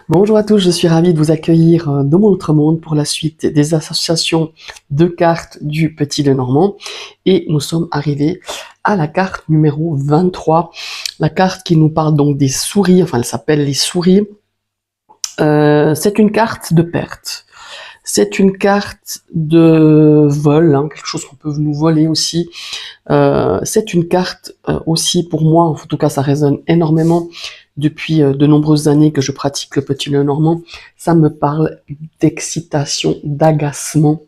Bonjour à tous, je suis ravi de vous accueillir dans mon autre monde pour la suite des associations de cartes du Petit Lenormand. Et nous sommes arrivés à la carte numéro 23, la carte qui nous parle donc des souris, enfin elle s'appelle les souris. C'est une carte de perte. C'est une carte de vol, hein, quelque chose qu'on peut nous voler aussi. C'est une carte aussi pour moi, en tout cas ça résonne énormément depuis de nombreuses années que je pratique le Petit Lenormand. Ça me parle d'excitation, d'agacement,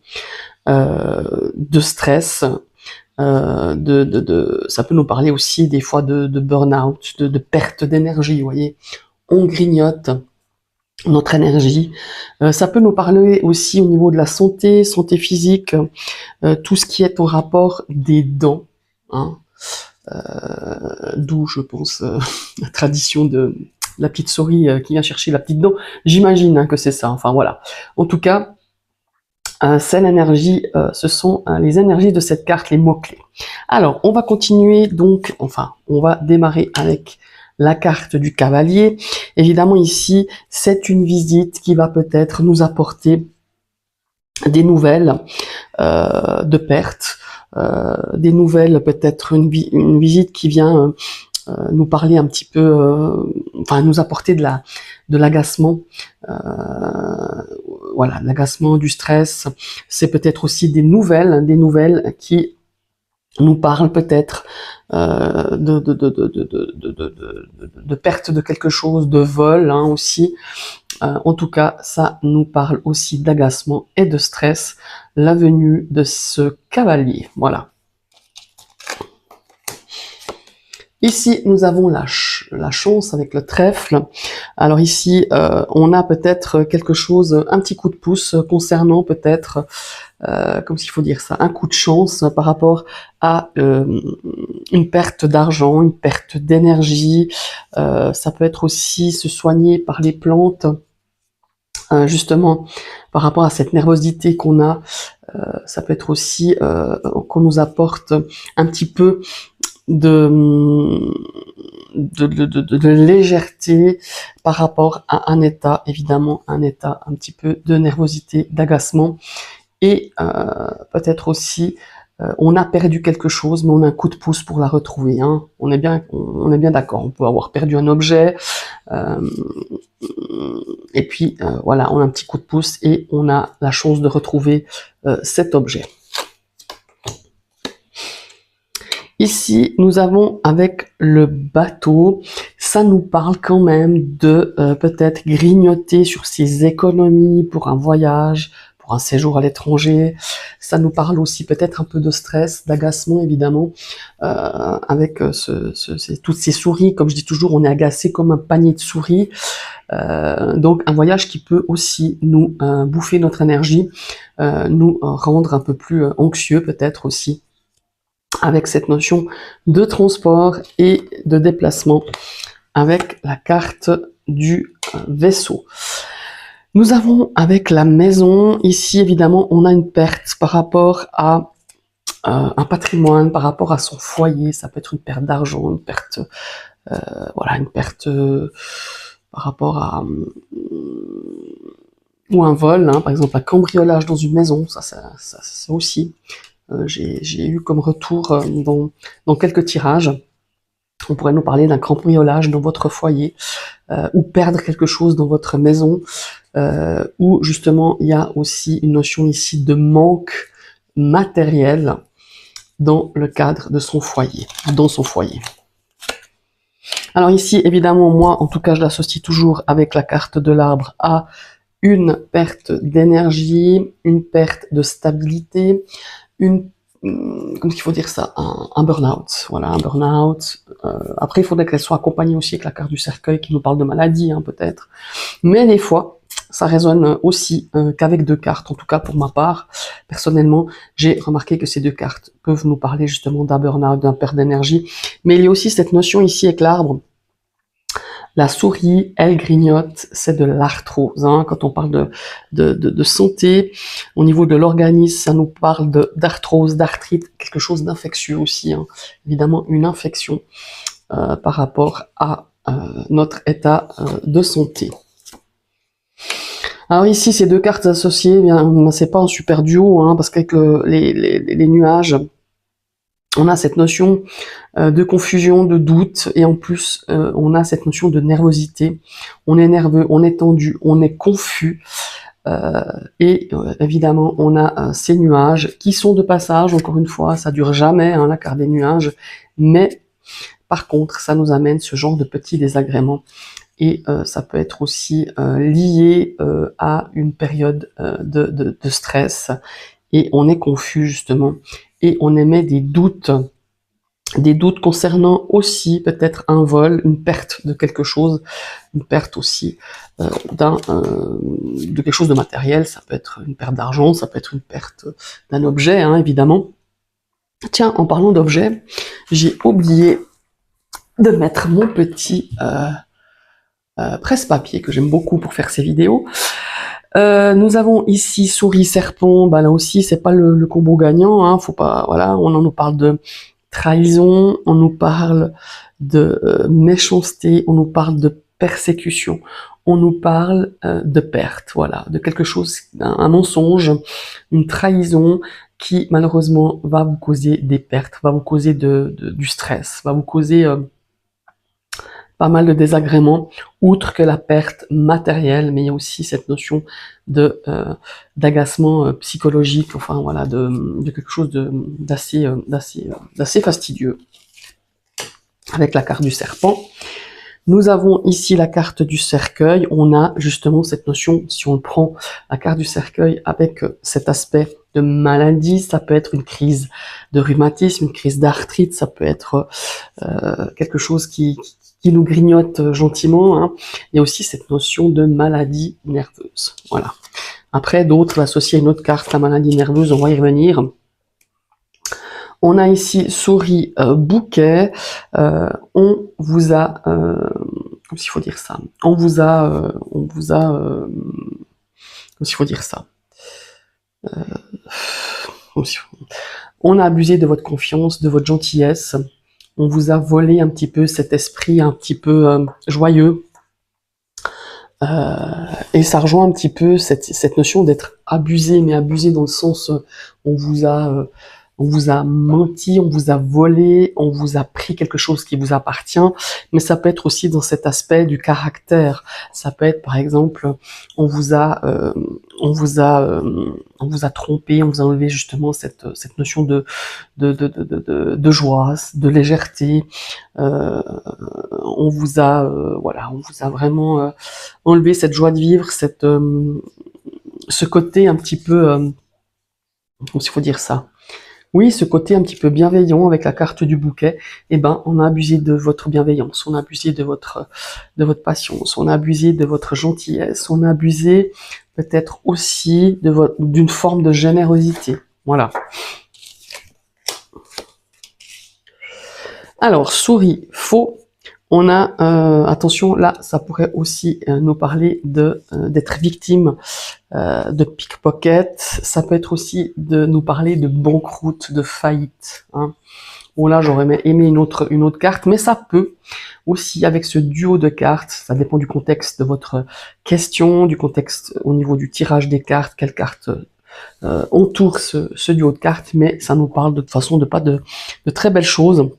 de stress. Ça peut nous parler aussi des fois de burn-out, de perte d'énergie, vous voyez. On grignote notre énergie. Ça peut nous parler aussi au niveau de la santé, santé physique, tout ce qui est au rapport des dents, hein. D'où, je pense, la tradition de la petite souris qui vient chercher la petite dent. J'imagine hein, que c'est ça. Enfin voilà. En tout cas, c'est l'énergie, ce sont les énergies de cette carte, les mots-clés. Alors, on va continuer donc, enfin, on va démarrer avec la carte du cavalier. Évidemment, ici, c'est une visite qui va peut-être nous apporter des nouvelles de perte, des nouvelles, peut-être une visite qui vient nous parler un petit peu, enfin nous apporter de l'agacement, voilà, de l'agacement, du stress. C'est peut-être aussi des nouvelles qui nous parlent peut-être de perte de quelque chose, de vol hein, aussi. En tout cas, ça nous parle aussi d'agacement et de stress, la venue de ce cavalier. Voilà. Ici, nous avons la chance avec le trèfle. Alors ici, on a peut-être quelque chose, un petit coup de pouce concernant peut-être, comme s'il faut dire ça, un coup de chance par rapport à une perte d'argent, une perte d'énergie. Ça peut être aussi se soigner par les plantes, justement par rapport à cette nervosité qu'on a. Ça peut être aussi qu'on nous apporte un petit peu de légèreté par rapport à un état, évidemment, un état un petit peu de nervosité, d'agacement. Et peut-être aussi, on a perdu quelque chose, mais on a un coup de pouce pour la retrouver. Hein. On est bien d'accord. On peut avoir perdu un objet, et puis voilà, on a un petit coup de pouce et on a la chance de retrouver cet objet. Ici, nous avons avec le bateau, ça nous parle quand même de peut-être grignoter sur ses économies pour un voyage, pour un séjour à l'étranger. Ça nous parle aussi peut-être un peu de stress, d'agacement évidemment, avec toutes ces souris. Comme je dis toujours, on est agacé comme un panier de souris. Donc un voyage qui peut aussi nous bouffer notre énergie, nous rendre un peu plus anxieux peut-être aussi, avec cette notion de transport et de déplacement avec la carte du vaisseau. Nous avons avec la maison, ici évidemment on a une perte par rapport à un patrimoine, par rapport à son foyer, ça peut être une perte d'argent, une perte, voilà, une perte par rapport à ou un vol, hein, par exemple un cambriolage dans une maison, ça c'est aussi. J'ai eu comme retour dans quelques tirages, on pourrait nous parler d'un cambriolage dans votre foyer, ou perdre quelque chose dans votre maison, ou justement il y a aussi une notion ici de manque matériel dans le cadre de son foyer, dans son foyer. Alors ici, évidemment, moi, en tout cas, je l'associe toujours avec la carte de l'arbre à une perte d'énergie, une perte de stabilité, comment il faut dire ça, un burn-out, voilà, un burn-out. Après, il faudrait qu'elle soit accompagnée aussi avec la carte du cercueil qui nous parle de maladie, hein, peut-être. Mais des fois, ça résonne aussi qu'avec deux cartes. En tout cas, pour ma part, personnellement, j'ai remarqué que ces deux cartes peuvent nous parler justement d'un burn-out, d'un perte d'énergie. Mais il y a aussi cette notion ici avec l'arbre. La souris, elle grignote, c'est de l'arthrose. Hein. Quand on parle de santé, au niveau de l'organisme, ça nous parle d'arthrose, d'arthrite, quelque chose d'infectieux aussi. Hein. Évidemment, une infection par rapport à notre état de santé. Alors ici, ces deux cartes associées, eh bien, c'est pas un super duo, hein, parce qu'avec les nuages, on a cette notion de confusion, de doute, et en plus, on a cette notion de nervosité. On est nerveux, on est tendu, on est confus, et évidemment, on a ces nuages qui sont de passage. Encore une fois, ça dure jamais, hein, la carte des nuages, mais par contre, ça nous amène ce genre de petits désagréments. Et ça peut être aussi lié à une période de stress, et on est confus justement, et on émet des doutes concernant aussi peut-être un vol, une perte de quelque chose, une perte aussi de quelque chose de matériel. Ça peut être une perte d'argent, ça peut être une perte d'un objet, hein, évidemment. Tiens, en parlant d'objet, j'ai oublié de mettre mon petit presse-papier que j'aime beaucoup pour faire ces vidéos. Nous avons ici souris serpent. Bah là aussi c'est pas le combo gagnant, hein, faut pas, voilà, on nous parle de trahison, on nous parle de méchanceté, on nous parle de persécution, on nous parle de perte, voilà, de quelque chose, un mensonge, une trahison qui malheureusement va vous causer des pertes, va vous causer du stress, va vous causer pas mal de désagréments, outre que la perte matérielle, mais il y a aussi cette notion de d'agacement psychologique, enfin voilà, de quelque chose d'assez fastidieux. Avec la carte du serpent, nous avons ici la carte du cercueil. On a justement cette notion, si on prend la carte du cercueil avec cet aspect de maladie, ça peut être une crise de rhumatisme, une crise d'arthrite, ça peut être quelque chose qui nous grignote gentiment, hein. Il y a aussi cette notion de maladie nerveuse. Voilà. Après, d'autres l'associent à une autre carte, la maladie nerveuse, on va y revenir. On a ici souris bouquet. On vous a, comment il faut dire ça, comment il faut dire ça, on a abusé de votre confiance, de votre gentillesse. On vous a volé un petit peu cet esprit un petit peu joyeux. Et ça rejoint un petit peu cette notion d'être abusé, mais abusé dans le sens on vous a menti, on vous a volé, on vous a pris quelque chose qui vous appartient, mais ça peut être aussi dans cet aspect du caractère. Ça peut être par exemple, on vous a trompé, on vous a enlevé justement cette notion de joie, de légèreté. On vous a voilà, on vous a vraiment enlevé cette joie de vivre, ce côté un petit peu comment il faut dire ça. Oui, ce côté un petit peu bienveillant avec la carte du bouquet, eh ben, on a abusé de votre bienveillance, on a abusé de votre patience, on a abusé de votre gentillesse, on a abusé peut-être aussi d'une forme de générosité. Voilà. Alors, souris, faux. On a, attention, là, ça pourrait aussi nous parler d'être victime de pickpocket. Ça peut être aussi de nous parler de banqueroute, de faillite, hein. Bon là, j'aurais aimé une autre carte, mais ça peut aussi, avec ce duo de cartes, ça dépend du contexte de votre question, du contexte au niveau du tirage des cartes, quelle carte entoure ce duo de cartes, mais ça nous parle de toute façon de très belles choses.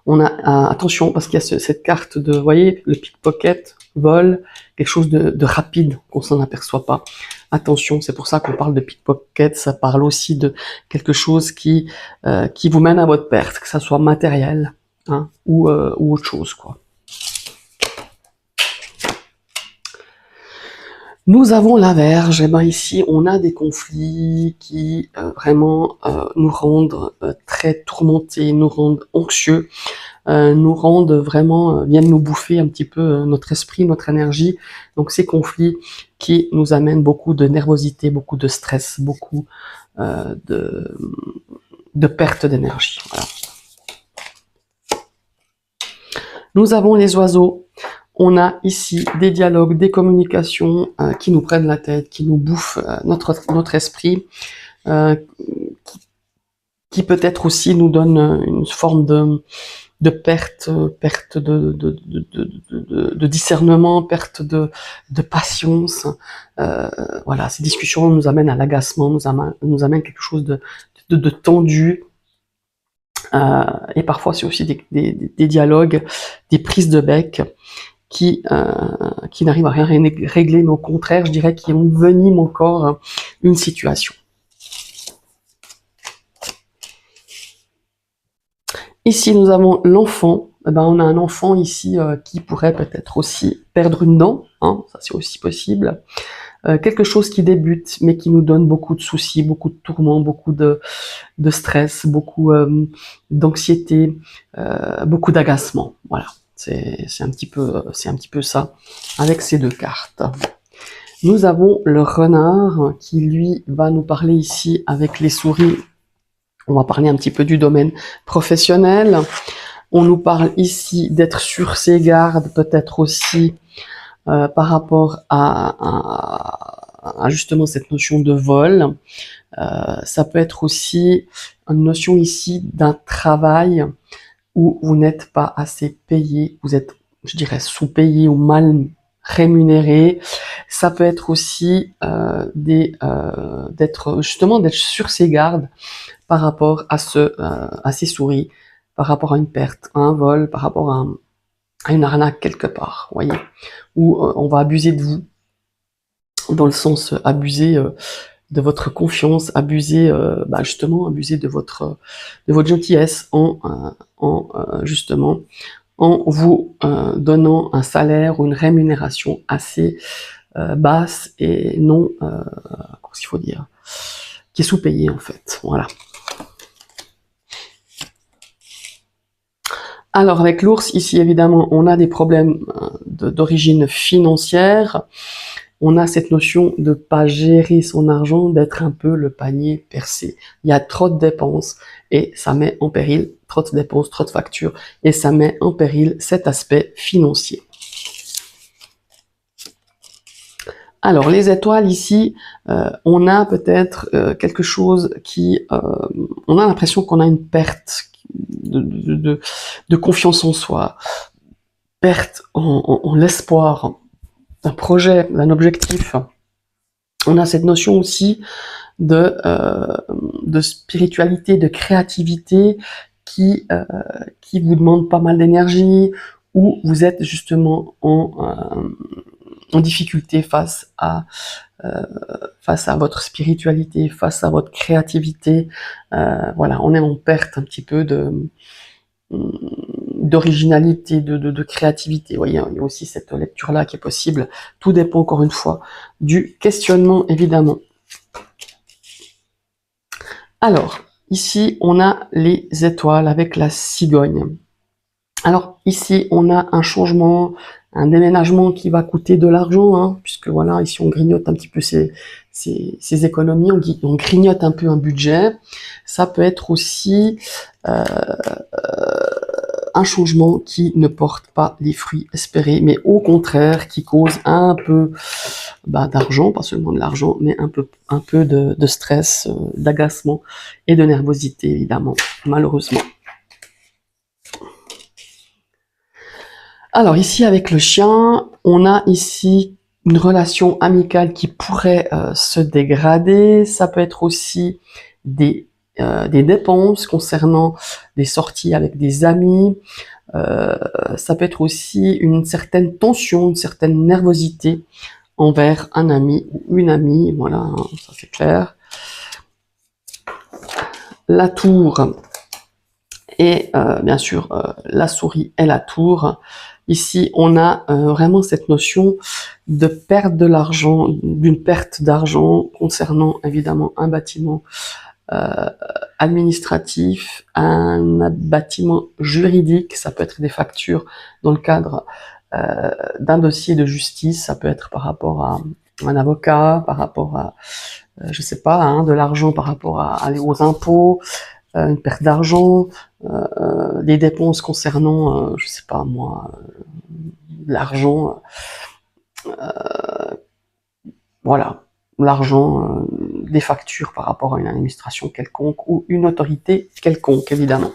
On a, attention, parce qu'il y a cette carte de, vous voyez, le pickpocket, vol, quelque chose de rapide, qu'on s'en aperçoit pas. Attention, c'est pour ça qu'on parle de pickpocket, ça parle aussi de quelque chose qui vous mène à votre perte, que ça soit matériel, hein, ou autre chose, quoi. Nous avons la Vierge, et ben ici on a des conflits qui vraiment nous rendent très tourmentés, nous rendent anxieux, nous rendent vraiment, viennent nous bouffer un petit peu notre esprit, notre énergie. Donc ces conflits qui nous amènent beaucoup de nervosité, beaucoup de stress, beaucoup de perte d'énergie. Voilà. Nous avons les oiseaux. On a ici des dialogues, des communications qui nous prennent la tête, qui nous bouffent notre esprit, qui peut-être aussi nous donne une forme de perte, perte de discernement, perte de patience. Voilà, ces discussions nous amènent à l'agacement, nous amènent quelque chose de tendu. Et parfois c'est aussi des dialogues, des prises de bec qui n'arrivent à rien régler, mais au contraire, je dirais, qui enveniment encore une situation. Ici, nous avons l'enfant. Eh ben, on a un enfant ici qui pourrait peut-être aussi perdre une dent, hein, ça c'est aussi possible. Quelque chose qui débute, mais qui nous donne beaucoup de soucis, beaucoup de tourments, beaucoup de stress, beaucoup d'anxiété, beaucoup d'agacement. Voilà, c'est un petit peu ça avec ces deux cartes. Nous avons le renard qui lui va nous parler ici avec les souris. On va parler un petit peu du domaine professionnel. On nous parle ici d'être sur ses gardes, peut-être aussi par rapport à justement cette notion de vol. Ça peut être aussi une notion ici d'un travail où vous n'êtes pas assez payé, vous êtes, je dirais, sous-payé ou mal rémunéré. Ça peut être aussi d'être sur ses gardes par rapport à ces souris, par rapport à une perte, à un vol, par rapport à une arnaque quelque part, voyez, où on va abuser de vous, dans le sens abuser de votre confiance, abuser justement abuser de votre gentillesse justement en vous donnant un salaire ou une rémunération assez basse et non comment il faut dire, qui est sous-payé en fait, voilà. Alors avec l'ours, ici évidemment, on a des problèmes d'origine financière. On a cette notion de pas gérer son argent, d'être un peu le panier percé. Il y a trop de dépenses et ça met en péril, trop de dépenses, trop de factures, et ça met en péril cet aspect financier. Alors les étoiles ici, on a peut-être quelque chose qui... on a l'impression qu'on a une perte de confiance en soi, perte en l'espoir d'un projet, d'un objectif. On a cette notion aussi de spiritualité, de créativité qui vous demande pas mal d'énergie, où vous êtes justement en difficulté face à votre spiritualité, face à votre créativité. Voilà, on est en perte un petit peu d'originalité, de créativité. Vous voyez, il y a aussi cette lecture-là qui est possible. Tout dépend encore une fois du questionnement, évidemment. Alors, ici, on a les étoiles avec la cigogne. Alors, ici, on a un changement, un déménagement qui va coûter de l'argent, hein, puisque voilà, ici, on grignote un petit peu ses économies, on grignote un peu un budget. Ça peut être aussi un changement qui ne porte pas les fruits espérés, mais au contraire, qui cause un peu d'argent, pas seulement de l'argent, mais un peu de stress, d'agacement et de nervosité, évidemment, malheureusement. Alors ici, avec le chien, on a ici une relation amicale qui pourrait se dégrader. Ça peut être aussi des dépenses concernant des sorties avec des amis. Ça peut être aussi une certaine tension, une certaine nervosité envers un ami ou une amie. Voilà, hein, ça c'est clair. La tour et bien sûr la souris et la tour. Ici, on a vraiment cette notion de perte de l'argent, d'une perte d'argent concernant évidemment un bâtiment administratif, un bâtiment juridique, ça peut être des factures dans le cadre d'un dossier de justice, ça peut être par rapport à un avocat, par rapport à, je sais pas, hein, de l'argent par rapport aux impôts, une perte d'argent, des dépenses concernant, je sais pas moi, l'argent, voilà, l'argent, des factures par rapport à une administration quelconque ou une autorité quelconque, évidemment.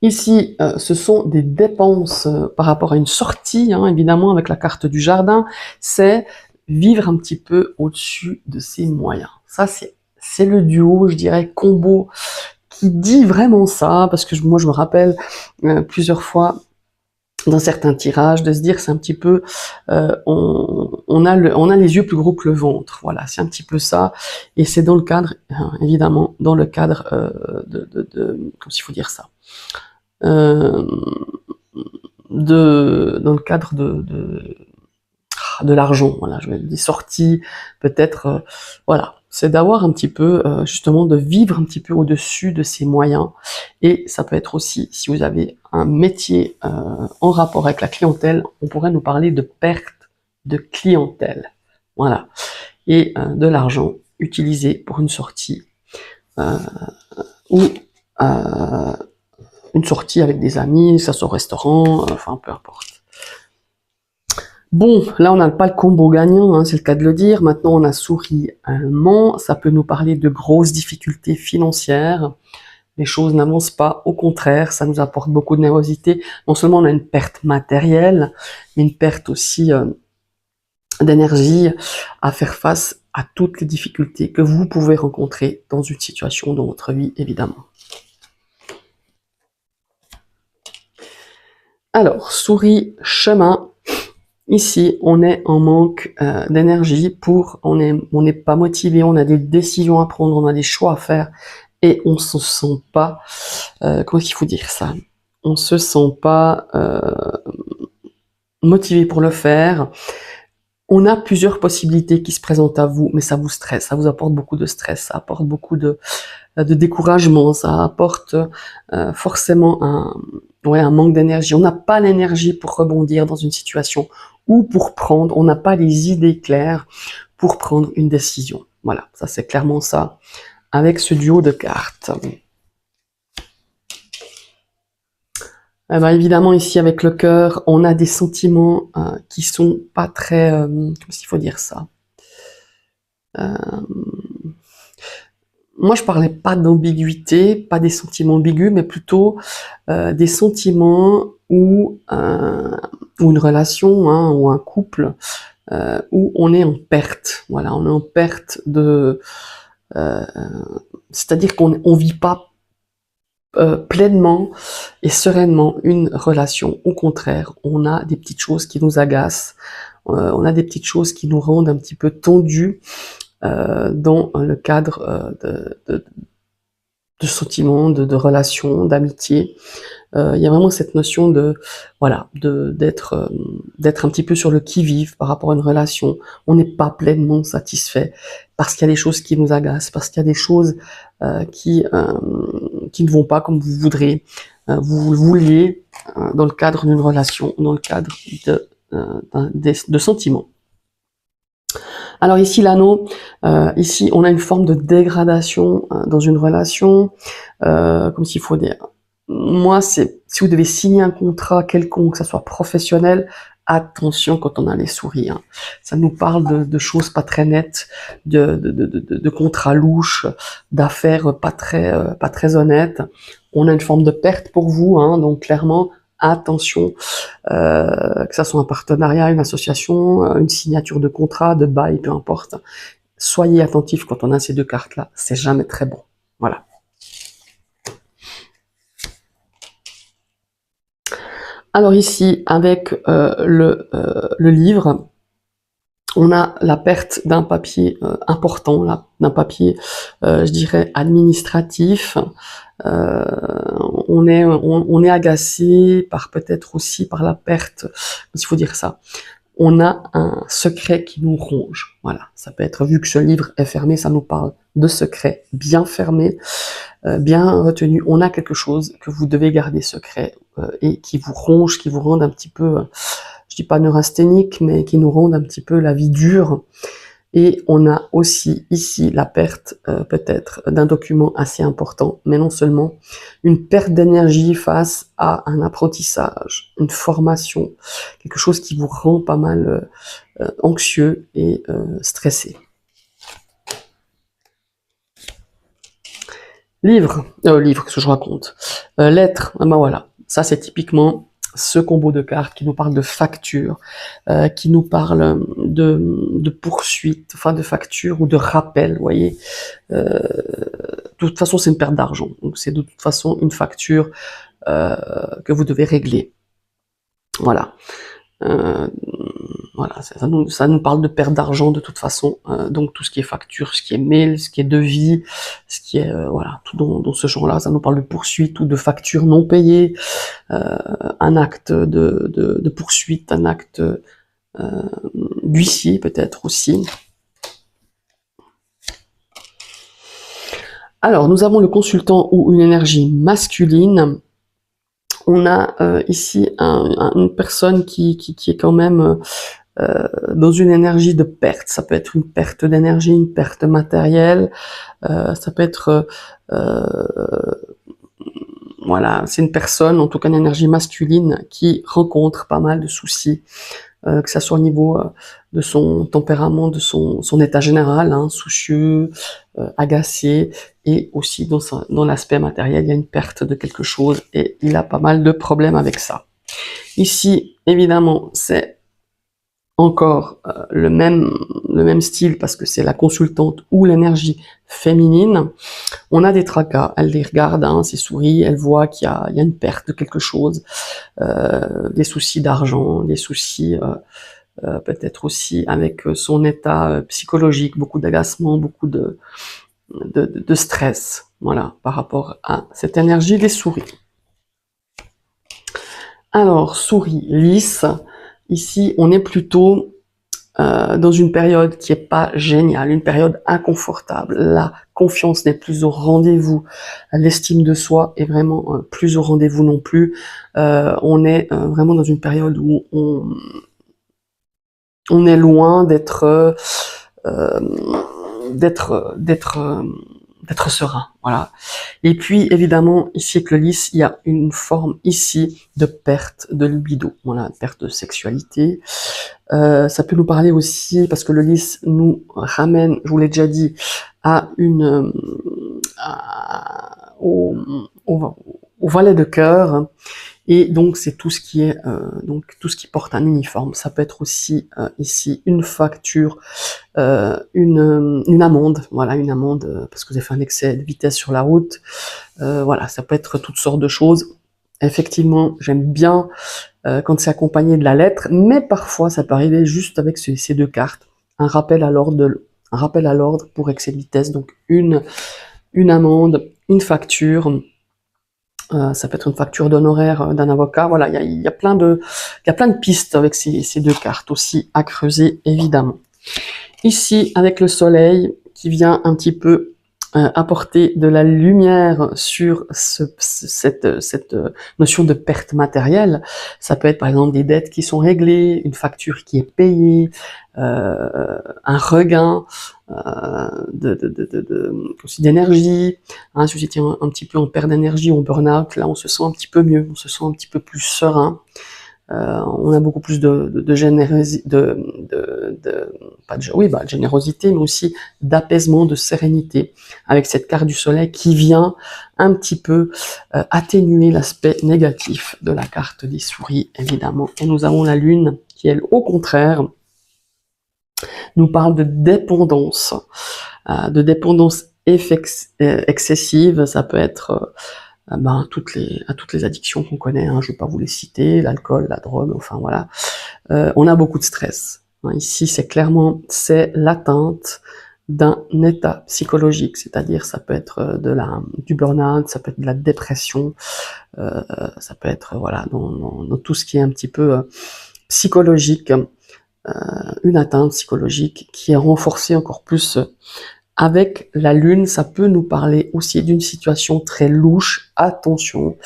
Ici, ce sont des dépenses par rapport à une sortie, hein, évidemment, avec la carte du jardin. C'est vivre un petit peu au-dessus de ses moyens. Ça, c'est le duo, je dirais, combo, qui dit vraiment ça, parce que moi, je me rappelle plusieurs fois dans certains tirages, de se dire c'est un petit peu, on a les yeux plus gros que le ventre, voilà, c'est un petit peu ça, et c'est dans le cadre, évidemment, dans le cadre comment il faut dire ça, euh, dans le cadre de l'argent, voilà, je vais des sorties, peut-être, voilà, c'est d'avoir un petit peu, justement, de vivre un petit peu au-dessus de ses moyens, et ça peut être aussi, si vous avez un métier en rapport avec la clientèle, on pourrait nous parler de perte de clientèle, voilà, et de l'argent utilisé pour une sortie, ou une sortie avec des amis, ça soit au restaurant, enfin peu importe. Bon, là on n'a pas le combo gagnant, hein, c'est le cas de le dire. Maintenant on a souris allemand, ça peut nous parler de grosses difficultés financières. Les choses n'avancent pas, au contraire, ça nous apporte beaucoup de nervosité. Non seulement on a une perte matérielle, mais une perte aussi d'énergie à faire face à toutes les difficultés que vous pouvez rencontrer dans une situation dans votre vie, évidemment. Alors, souris chemin. Ici, on est en manque d'énergie on n'est pas motivé, on a des décisions à prendre, on a des choix à faire et on se sent pas, comment il faut dire ça? On se sent pas motivé pour le faire. On a plusieurs possibilités qui se présentent à vous, mais ça vous stresse, ça vous apporte beaucoup de stress, ça apporte beaucoup de découragement, ça apporte forcément un manque d'énergie. On n'a pas l'énergie pour rebondir dans une situation ou pour prendre, on n'a pas les idées claires pour prendre une décision. Voilà, ça c'est clairement ça avec ce duo de cartes. Eh ben, évidemment, ici avec le cœur, on a des sentiments qui sont pas très, comment il faut dire ça, moi, je parlais pas d'ambiguïté, pas des sentiments ambigus, mais plutôt des sentiments où une relation, hein, ou un couple, où on est en perte. Voilà, on est en perte c'est-à-dire qu'on vit pas pleinement et sereinement une relation. Au contraire, on a des petites choses qui nous agacent, on a des petites choses qui nous rendent un petit peu tendus dans le cadre de sentiments, de relations, d'amitié. Il y a vraiment cette notion d'être un petit peu sur le qui-vive par rapport à une relation. On n'est pas pleinement satisfait parce qu'il y a des choses qui nous agacent, parce qu'il y a des choses qui ne vont pas comme vous voudrez, vous le vouliez dans le cadre d'une relation, dans le cadre de sentiments. Alors ici l'anneau, ici on a une forme de dégradation dans une relation, comme s'il faut dire. Moi, si vous devez signer un contrat quelconque, que ça soit professionnel, attention quand on a les souris. Hein. Ça nous parle de choses pas très nettes, de contrats louches, d'affaires pas très honnêtes. On a une forme de perte pour vous, hein, donc clairement, attention, que ça soit un partenariat, une association, une signature de contrat, de bail, peu importe. Soyez attentifs quand on a ces deux cartes-là, c'est jamais très bon. Voilà. Alors ici, avec le livre, on a la perte d'un papier important, d'un papier, je dirais, administratif. On est agacé par peut-être aussi par la perte, il faut dire ça. On a un secret qui nous ronge. Voilà, ça peut être, vu que ce livre est fermé, ça nous parle de secret bien fermé, bien retenu. On a quelque chose que vous devez garder secret et qui vous ronge, qui vous rend un petit peu, je dis pas neurasthénique, mais qui nous rend un petit peu la vie dure. Et on a aussi ici la perte peut-être d'un document assez important, mais non seulement une perte d'énergie face à un apprentissage, une formation, quelque chose qui vous rend pas mal anxieux et stressé. Livre, qu'est-ce que je raconte? L'être, ah ben voilà, ça c'est typiquement ce combo de cartes qui nous parle de facture, qui nous parle de poursuite, enfin de facture ou de rappel, vous voyez. De toute façon, c'est une perte d'argent, donc c'est de toute façon une facture que vous devez régler. Voilà. Euh, voilà, ça nous parle de perte d'argent de toute façon. Donc tout ce qui est facture, ce qui est mail, ce qui est devis, ce qui est voilà, tout dans ce genre-là, ça nous parle de poursuite ou de facture non payée, un acte de poursuite, un acte d'huissier peut-être aussi. Alors nous avons le consultant ou une énergie masculine. On a ici une personne qui est quand même dans une énergie de perte. Ça peut être une perte d'énergie, une perte matérielle, ça peut être voilà, c'est une personne, en tout cas une énergie masculine, qui rencontre pas mal de soucis, que ça soit au niveau de son tempérament, de son état général, hein, soucieux, agacé, et aussi dans l'aspect matériel, il y a une perte de quelque chose, et il a pas mal de problèmes avec ça. Ici, évidemment, c'est encore le même style parce que c'est la consultante ou l'énergie féminine. On a des tracas, elle les regarde, hein, ses souris, elle voit qu'il y a une perte de quelque chose, des soucis d'argent, des soucis peut-être aussi avec son état psychologique, beaucoup d'agacement, beaucoup de stress, voilà, par rapport à cette énergie des souris. Alors, souris lisse, ici on est plutôt dans une période qui est pas géniale, une période inconfortable. La confiance n'est plus au rendez-vous, l'estime de soi est vraiment plus au rendez-vous non plus. On est vraiment dans une période où on est loin d'être serein, voilà. Et puis évidemment ici avec le lys, il y a une forme ici de perte de libido, voilà, perte de sexualité. Ça peut nous parler aussi, parce que le lys nous ramène, je vous l'ai déjà dit, à au valet de cœur, et donc c'est tout ce qui est donc tout ce qui porte un uniforme. Ça peut être aussi ici une facture, une amende, voilà, une amende parce que vous avez fait un excès de vitesse sur la route. Voilà, ça peut être toutes sortes de choses. Effectivement, j'aime bien quand c'est accompagné de la lettre, mais parfois ça peut arriver juste avec ces deux cartes. Un rappel à l'ordre pour excès de vitesse, donc une amende, une facture. Ça peut être une facture d'honoraires d'un avocat. Voilà, il y a plein de pistes avec ces deux cartes aussi à creuser, évidemment. Ici, avec le soleil qui vient un petit peu apporter de la lumière sur cette notion de perte matérielle. Ça peut être par exemple des dettes qui sont réglées, une facture qui est payée, un regain aussi d'énergie, hein, si vous étiez un petit peu en perte d'énergie ou en burn-out, là on se sent un petit peu mieux, on se sent un petit peu plus serein. On a beaucoup plus de générosité, mais aussi d'apaisement, de sérénité, avec cette carte du soleil qui vient un petit peu atténuer l'aspect négatif de la carte des souris, évidemment. Et nous avons la lune qui, elle, au contraire, nous parle de dépendance excessive. Ça peut être toutes les addictions qu'on connaît, hein, je ne vais pas vous les citer, l'alcool, la drogue, enfin voilà. On a beaucoup de stress. Hein, ici, c'est l'atteinte d'un état psychologique, c'est-à-dire ça peut être du burn-out, ça peut être de la dépression, ça peut être voilà dans tout ce qui est un petit peu psychologique, une atteinte psychologique qui est renforcée encore plus. Avec la lune, ça peut nous parler aussi d'une situation très louche. Attention,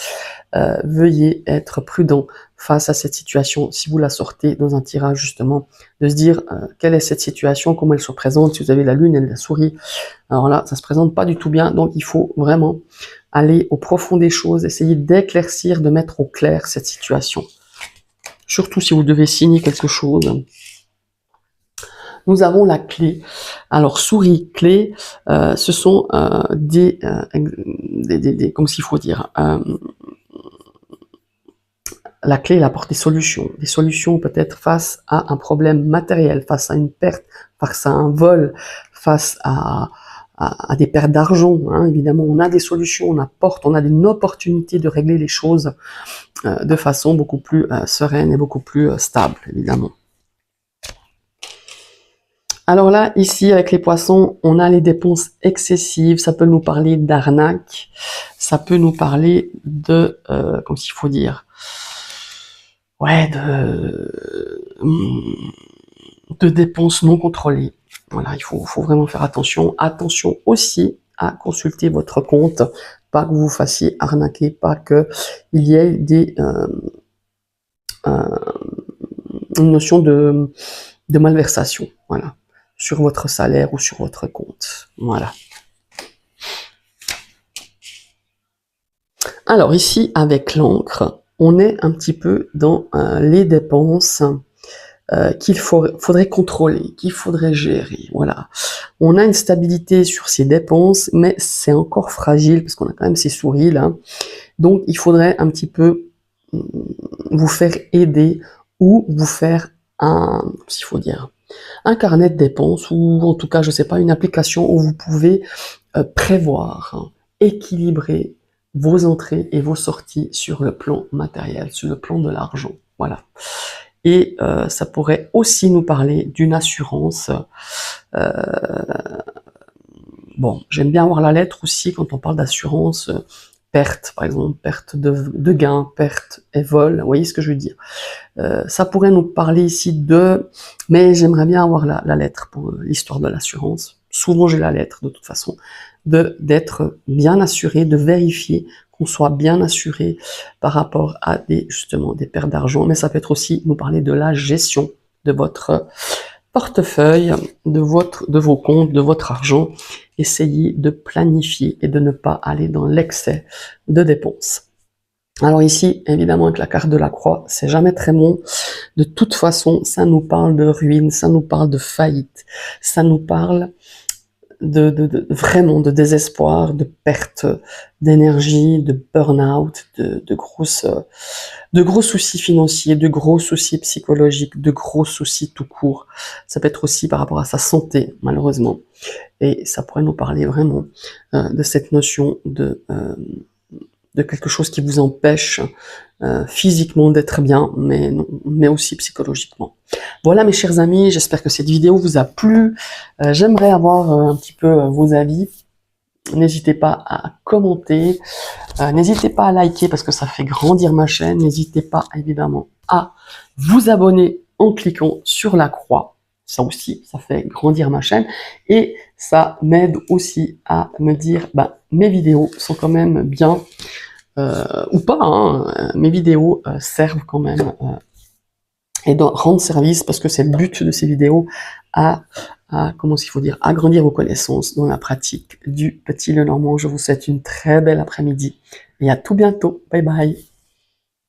veuillez être prudent face à cette situation. Si vous la sortez dans un tirage justement, de se dire quelle est cette situation, comment elle se présente. Si vous avez la lune et la souris, alors là, ça se présente pas du tout bien. Donc il faut vraiment aller au profond des choses, essayer d'éclaircir, de mettre au clair cette situation. Surtout si vous devez signer quelque chose. Nous avons la clé. Alors souris, clé, ce sont comment s'il faut dire, la clé, elle apporte des solutions peut-être face à un problème matériel, face à une perte, face à un vol, face à des pertes d'argent, hein. Évidemment, on a des solutions, on a une opportunité de régler les choses de façon beaucoup plus sereine et beaucoup plus stable, évidemment. Alors là, ici, avec les poissons, on a les dépenses excessives, ça peut nous parler d'arnaque, ça peut nous parler de, comment il faut dire, ouais, de dépenses non contrôlées. Voilà, il faut vraiment faire attention. Attention aussi à consulter votre compte, pas que vous vous fassiez arnaquer, pas que il y ait une notion de malversation, voilà, sur votre salaire ou sur votre compte. Voilà. Alors ici, avec l'encre, on est un petit peu dans les dépenses qu'il faudrait contrôler, qu'il faudrait gérer. Voilà. On a une stabilité sur ces dépenses, mais c'est encore fragile parce qu'on a quand même ces souris là. Donc il faudrait un petit peu vous faire aider ou vous faire s'il faut dire, un carnet de dépenses ou en tout cas, je sais pas, une application où vous pouvez prévoir, hein, équilibrer vos entrées et vos sorties sur le plan matériel, sur le plan de l'argent. Voilà. Et ça pourrait aussi nous parler d'une assurance. Bon, j'aime bien avoir la lettre aussi quand on parle d'assurance, perte, par exemple, perte de gain, perte et vol, vous voyez ce que je veux dire. Ça pourrait nous parler ici mais j'aimerais bien avoir la lettre pour l'histoire de l'assurance. Souvent j'ai la lettre de toute façon, d'être bien assuré, de vérifier qu'on soit bien assuré par rapport à justement des pertes d'argent, mais ça peut être aussi nous parler de la gestion de votre portefeuille, de vos comptes, de votre argent. Essayez de planifier et de ne pas aller dans l'excès de dépenses. Alors ici, évidemment, avec la carte de la croix, c'est jamais très bon. De toute façon, ça nous parle de ruine, ça nous parle de faillite, ça nous parle vraiment de désespoir, de perte d'énergie, de burn-out, de gros soucis financiers, de gros soucis psychologiques, de gros soucis tout court. Ça peut être aussi par rapport à sa santé, malheureusement. Et ça pourrait nous parler vraiment de cette notion de quelque chose qui vous empêche physiquement d'être bien, mais aussi psychologiquement. Voilà mes chers amis, j'espère que cette vidéo vous a plu. J'aimerais avoir un petit peu vos avis. N'hésitez pas à commenter, n'hésitez pas à liker parce que ça fait grandir ma chaîne. N'hésitez pas évidemment à vous abonner en cliquant sur la croix. Ça aussi, ça fait grandir ma chaîne et ça m'aide aussi à me dire, mes vidéos sont quand même bien ou pas, hein, mes vidéos servent quand même et rendre service parce que c'est le but de ces vidéos à comment il faut dire, agrandir vos connaissances dans la pratique du petit Lenormand. Je vous souhaite une très belle après-midi et à tout bientôt. Bye bye.